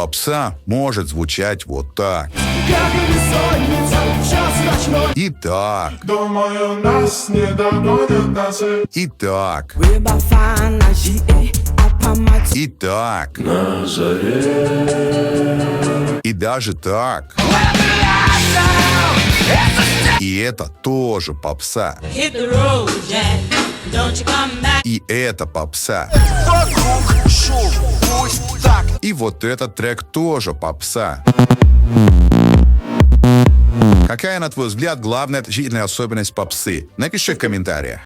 Попса может звучать вот так. Как и бессонница в час ночной. И так, Думаю, нас не догонят наши. и так, Reba fana J.A. Апамати. и так, На заре. и даже так. И это тоже попса. Hit the road, Jack. Don't you come back. И это попса. Вокруг шум, пусть так. И вот этот трек тоже попса. Какая, на твой взгляд, главная отличительная особенность попсы? Напиши в комментариях.